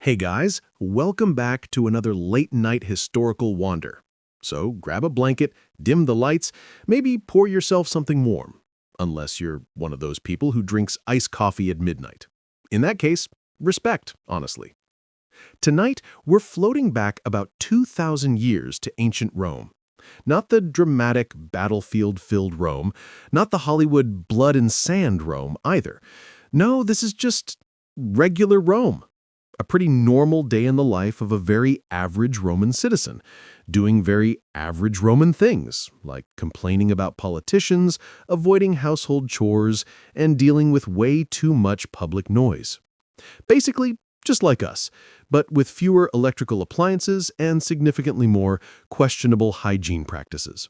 Hey guys, welcome back to another late-night historical wander. So grab a blanket, dim the lights, maybe pour yourself something warm, unless you're one of those people who drinks iced coffee at midnight. In that case, respect, honestly. Tonight, we're floating back about 2,000 years to ancient Rome. Not the dramatic, battlefield-filled Rome, not the Hollywood blood and sand Rome either. No, this is just regular Rome. A pretty normal day in the life of a very average Roman citizen, doing very average Roman things, like complaining about politicians, avoiding household chores, and dealing with way too much public noise. Basically, just like us, but with fewer electrical appliances and significantly more questionable hygiene practices.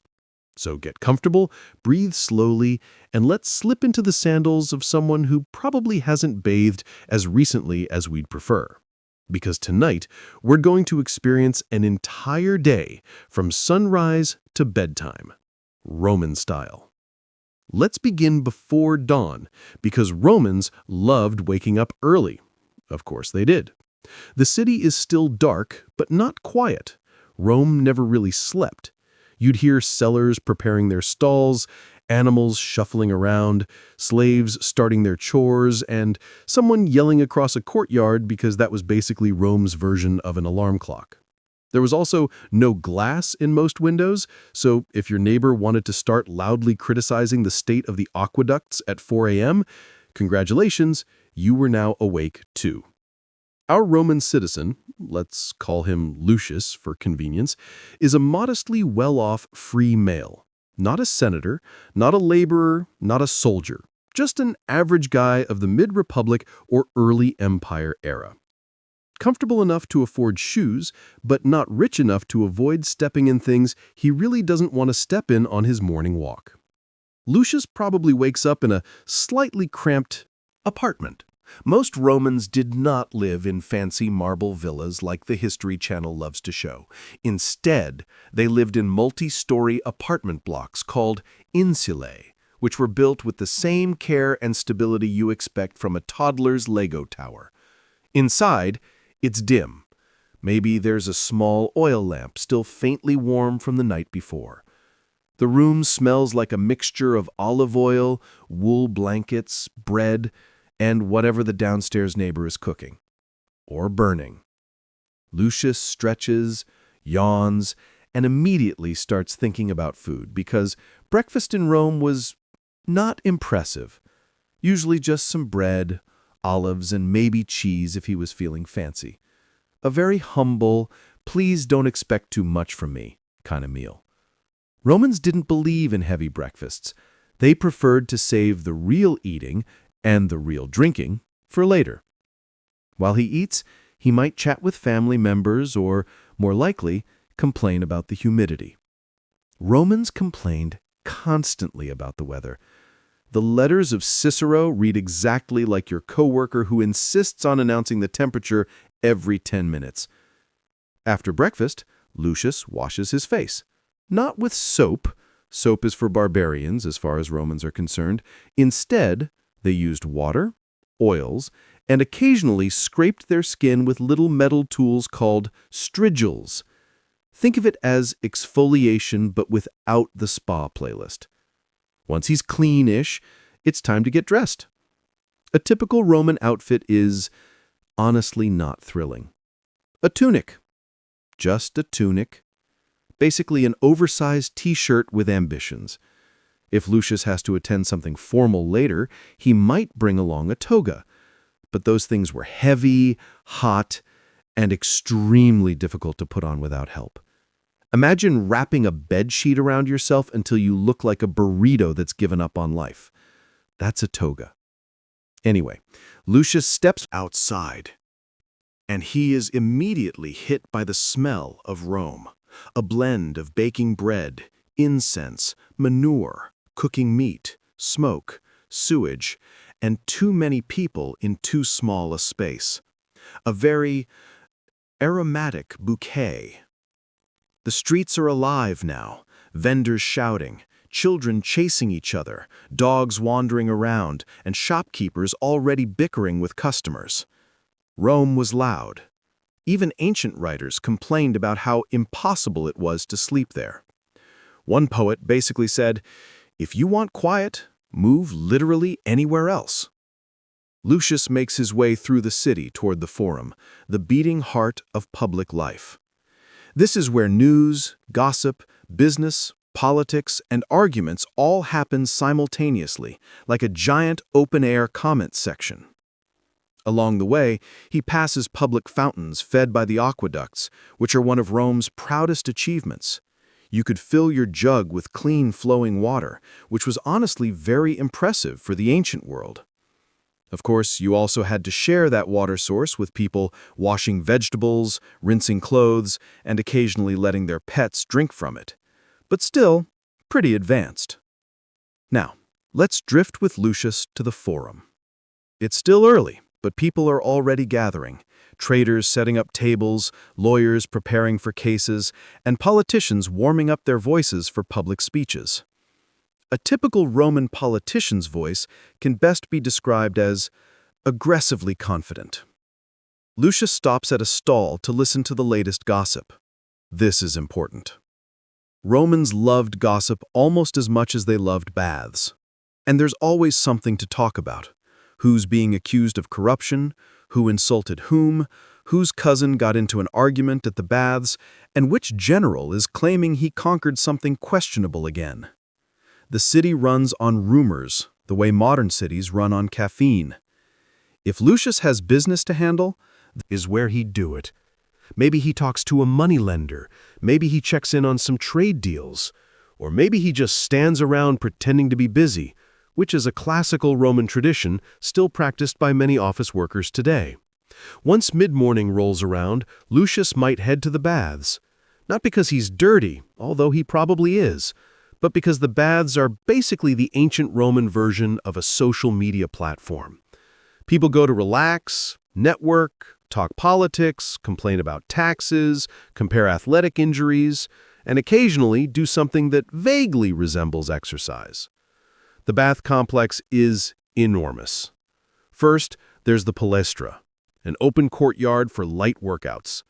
So get comfortable, breathe slowly, and let's slip into the sandals of someone who probably hasn't bathed as recently as we'd prefer. Because tonight, we're going to experience an entire day from sunrise to bedtime, Roman style. Let's begin before dawn, because Romans loved waking up early. Of course they did. The city is still dark, but not quiet. Rome never really slept. You'd hear sellers preparing their stalls, animals shuffling around, slaves starting their chores, and someone yelling across a courtyard because that was basically Rome's version of an alarm clock. There was also no glass in most windows, so if your neighbor wanted to start loudly criticizing the state of the aqueducts at 4 a.m., congratulations, you were now awake too. Our Roman citizen, let's call him Lucius for convenience, is a modestly well-off free male. Not a senator, not a laborer, not a soldier. Just an average guy of the mid-Republic or early Empire era. Comfortable enough to afford shoes, but not rich enough to avoid stepping in things he really doesn't want to step in on his morning walk. Lucius probably wakes up in a slightly cramped apartment. Most Romans did not live in fancy marble villas like the History Channel loves to show. Instead, they lived in multi-story apartment blocks called insulae, which were built with the same care and stability you expect from a toddler's Lego tower. Inside, it's dim. Maybe there's a small oil lamp still faintly warm from the night before. The room smells like a mixture of olive oil, wool blankets, bread, and whatever the downstairs neighbor is cooking. Or burning. Lucius stretches, yawns, and immediately starts thinking about food, because breakfast in Rome was not impressive. Usually just some bread, olives, and maybe cheese if he was feeling fancy. A very humble, please don't expect too much from me kind of meal. Romans didn't believe in heavy breakfasts. They preferred to save the real eating and the real drinking for later. While he eats, he might chat with family members or, more likely, complain about the humidity. Romans complained constantly about the weather. The letters of Cicero read exactly like your coworker who insists on announcing the temperature every 10 minutes. After breakfast, Lucius washes his face. Not with soap. Soap is for barbarians as far as Romans are concerned. Instead, they used water, oils, and occasionally scraped their skin with little metal tools called strigils. Think of it as exfoliation but without the spa playlist. Once he's clean-ish, it's time to get dressed. A typical Roman outfit is honestly not thrilling. A tunic. Just a tunic. Basically an oversized t-shirt with ambitions. If Lucius has to attend something formal later, he might bring along a toga. But those things were heavy, hot, and extremely difficult to put on without help. Imagine wrapping a bedsheet around yourself until you look like a burrito that's given up on life. That's a toga. Anyway, Lucius steps outside, and he is immediately hit by the smell of Rome. A blend of baking bread, incense, manure, cooking meat, smoke, sewage, and too many people in too small a space. A very aromatic bouquet. The streets are alive now, vendors shouting, children chasing each other, dogs wandering around, and shopkeepers already bickering with customers. Rome was loud, Even ancient writers complained about how impossible it was to sleep there. One poet basically said, "If you want quiet, move literally anywhere else." Lucius makes his way through the city toward the Forum, the beating heart of public life. This is where news, gossip, business, politics, and arguments all happen simultaneously, like a giant open-air comment section. Along the way, he passes public fountains fed by the aqueducts, which are one of Rome's proudest achievements. You could fill your jug with clean, flowing water, which was honestly very impressive for the ancient world. Of course, you also had to share that water source with people washing vegetables, rinsing clothes, and occasionally letting their pets drink from it. But still, pretty advanced. Now, let's drift with Lucius to the Forum. It's still early, but people are already gathering. Traders setting up tables, lawyers preparing for cases, and politicians warming up their voices for public speeches. A typical Roman politician's voice can best be described as aggressively confident. Lucius stops at a stall to listen to the latest gossip. This is important. Romans loved gossip almost as much as they loved baths. And there's always something to talk about. Who's being accused of corruption, who insulted whom, whose cousin got into an argument at the baths, and which general is claiming he conquered something questionable again. The city runs on rumors, the way modern cities run on caffeine. If Lucius has business to handle, is where he'd do it. Maybe he talks to a moneylender, maybe he checks in on some trade deals, or maybe he just stands around pretending to be busy, which is a classical Roman tradition still practiced by many office workers today. Once mid-morning rolls around, Lucius might head to the baths. Not because he's dirty, although he probably is, but because the baths are basically the ancient Roman version of a social media platform. People go to relax, network, talk politics, complain about taxes, compare athletic injuries, and occasionally do something that vaguely resembles exercise. The bath complex is enormous. First, there's the palestra, an open courtyard for light workouts.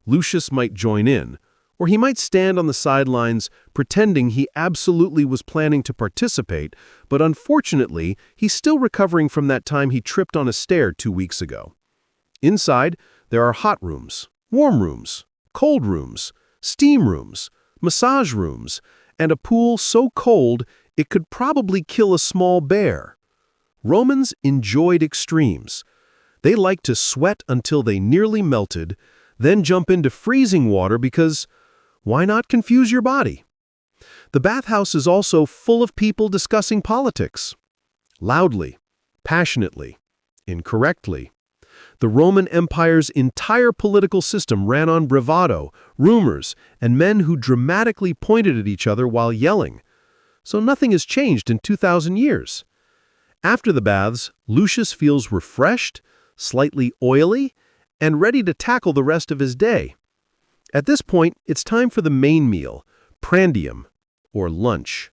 Lucius might join in, or he might stand on the sidelines pretending he absolutely was planning to participate, but unfortunately, he's still recovering from that time he tripped on a stair 2 weeks ago. Inside, there are hot rooms, warm rooms, cold rooms, steam rooms, massage rooms, and a pool so cold it could probably kill a small bear. Romans enjoyed extremes. They liked to sweat until they nearly melted, then jump into freezing water because why not confuse your body? The bathhouse is also full of people discussing politics. Loudly, passionately, incorrectly. The Roman Empire's entire political system ran on bravado, rumors, and men who dramatically pointed at each other while yelling. So nothing has changed in 2,000 years. After the baths, Lucius feels refreshed, slightly oily, and ready to tackle the rest of his day. At this point, it's time for the main meal, prandium, or lunch.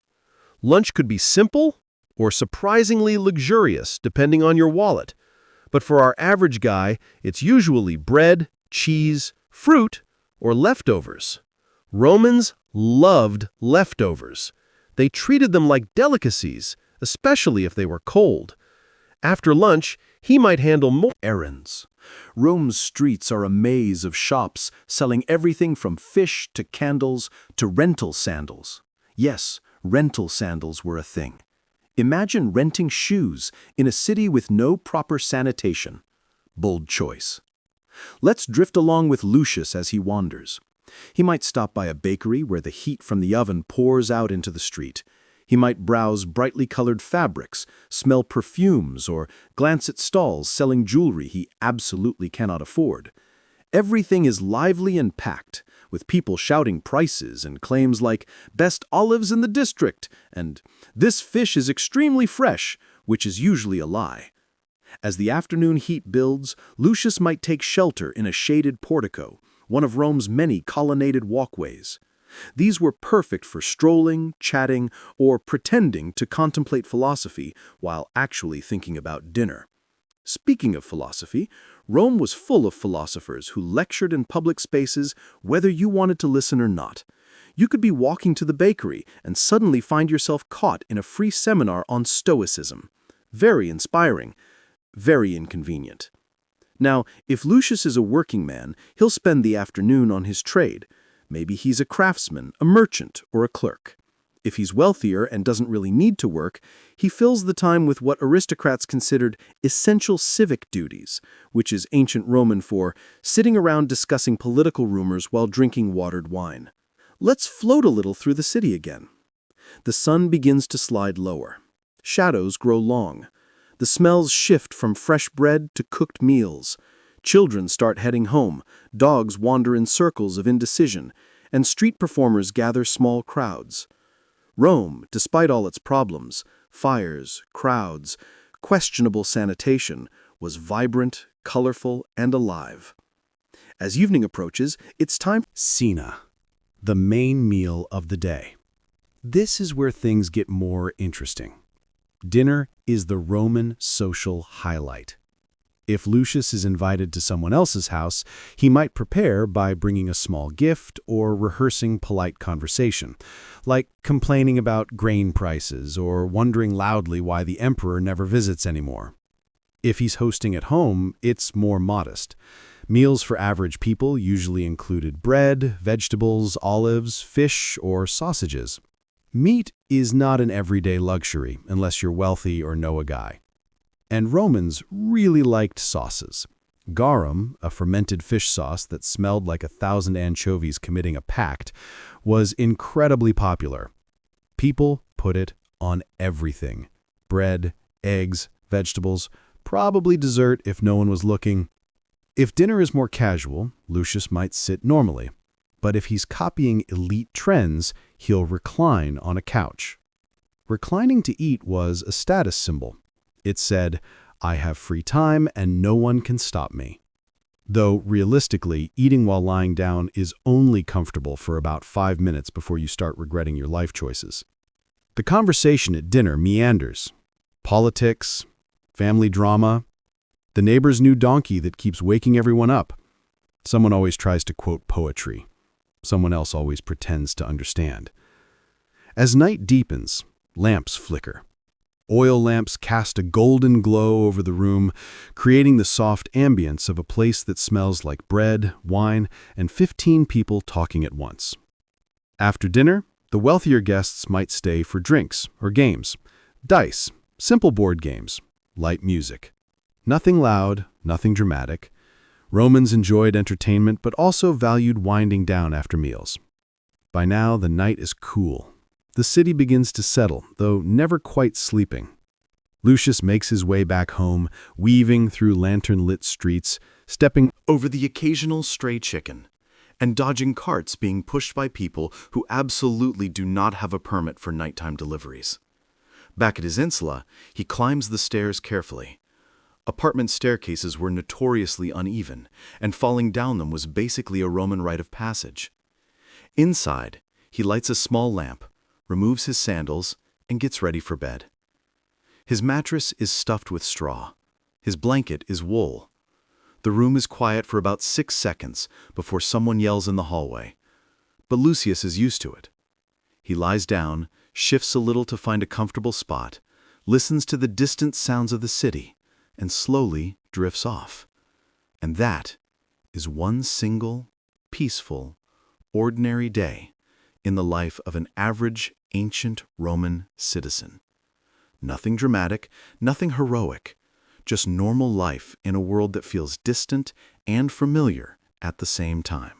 Lunch could be simple or surprisingly luxurious, depending on your wallet. But for our average guy, it's usually bread, cheese, fruit, or leftovers. Romans loved leftovers. They treated them like delicacies, especially if they were cold. After lunch, he might handle more errands. Rome's streets are a maze of shops selling everything from fish to candles to rental sandals. Yes, rental sandals were a thing. Imagine renting shoes in a city with no proper sanitation. Bold choice. Let's drift along with Lucius as he wanders. He might stop by a bakery where the heat from the oven pours out into the street. He might browse brightly colored fabrics, smell perfumes, or glance at stalls selling jewelry he absolutely cannot afford. Everything is lively and packed, with people shouting prices and claims like "best olives in the district" and "this fish is extremely fresh," which is usually a lie. As the afternoon heat builds, Lucius might take shelter in a shaded portico, one of Rome's many colonnaded walkways. These were perfect for strolling, chatting, or pretending to contemplate philosophy while actually thinking about dinner. Speaking of philosophy, Rome was full of philosophers who lectured in public spaces whether you wanted to listen or not. You could be walking to the bakery and suddenly find yourself caught in a free seminar on Stoicism. Very inspiring, very inconvenient. Now, if Lucius is a working man, he'll spend the afternoon on his trade. Maybe he's a craftsman, a merchant, or a clerk. If he's wealthier and doesn't really need to work, he fills the time with what aristocrats considered essential civic duties, which is ancient Roman for sitting around discussing political rumors while drinking watered wine. Let's float a little through the city again. The sun begins to slide lower. Shadows grow long. The smells shift from fresh bread to cooked meals. Children start heading home, dogs wander in circles of indecision, and street performers gather small crowds. Rome, despite all its problems, fires, crowds, questionable sanitation, was vibrant, colorful, and alive. As evening approaches, it's time. Cena, the main meal of the day. This is where things get more interesting. Dinner is the Roman social highlight. If Lucius is invited to someone else's house, he might prepare by bringing a small gift or rehearsing polite conversation, like complaining about grain prices or wondering loudly why the emperor never visits anymore. If he's hosting at home, it's more modest. Meals for average people usually included bread, vegetables, olives, fish, or sausages. Meat is not an everyday luxury unless you're wealthy or know a guy. And Romans really liked sauces. Garum, a fermented fish sauce that smelled like 1,000 anchovies committing a pact, was incredibly popular. People put it on everything. Bread, eggs, vegetables, probably dessert if no one was looking. If dinner is more casual, Lucius might sit normally. But if he's copying elite trends, he'll recline on a couch. Reclining to eat was a status symbol. It said, "I have free time and no one can stop me." Though, realistically, eating while lying down is only comfortable for about 5 minutes before you start regretting your life choices. The conversation at dinner meanders. Politics, family drama, the neighbor's new donkey that keeps waking everyone up. Someone always tries to quote poetry. Someone else always pretends to understand. As night deepens, lamps flicker. Oil lamps cast a golden glow over the room, creating the soft ambience of a place that smells like bread, wine, and 15 people talking at once. After dinner, the wealthier guests might stay for drinks or games. Dice, simple board games, light music. Nothing loud, nothing dramatic. Romans enjoyed entertainment but also valued winding down after meals. By now, the night is cool. The city begins to settle, though never quite sleeping. Lucius makes his way back home, weaving through lantern-lit streets, stepping over the occasional stray chicken, and dodging carts being pushed by people who absolutely do not have a permit for nighttime deliveries. Back at his insula, he climbs the stairs carefully. Apartment staircases were notoriously uneven, and falling down them was basically a Roman rite of passage. Inside, he lights a small lamp, removes his sandals, and gets ready for bed. His mattress is stuffed with straw. His blanket is wool. The room is quiet for about 6 seconds before someone yells in the hallway. But Lucius is used to it. He lies down, shifts a little to find a comfortable spot, listens to the distant sounds of the city, and slowly drifts off. And that is one single, peaceful, ordinary day in the life of an average ancient Roman citizen. Nothing dramatic, nothing heroic, just normal life in a world that feels distant and familiar at the same time.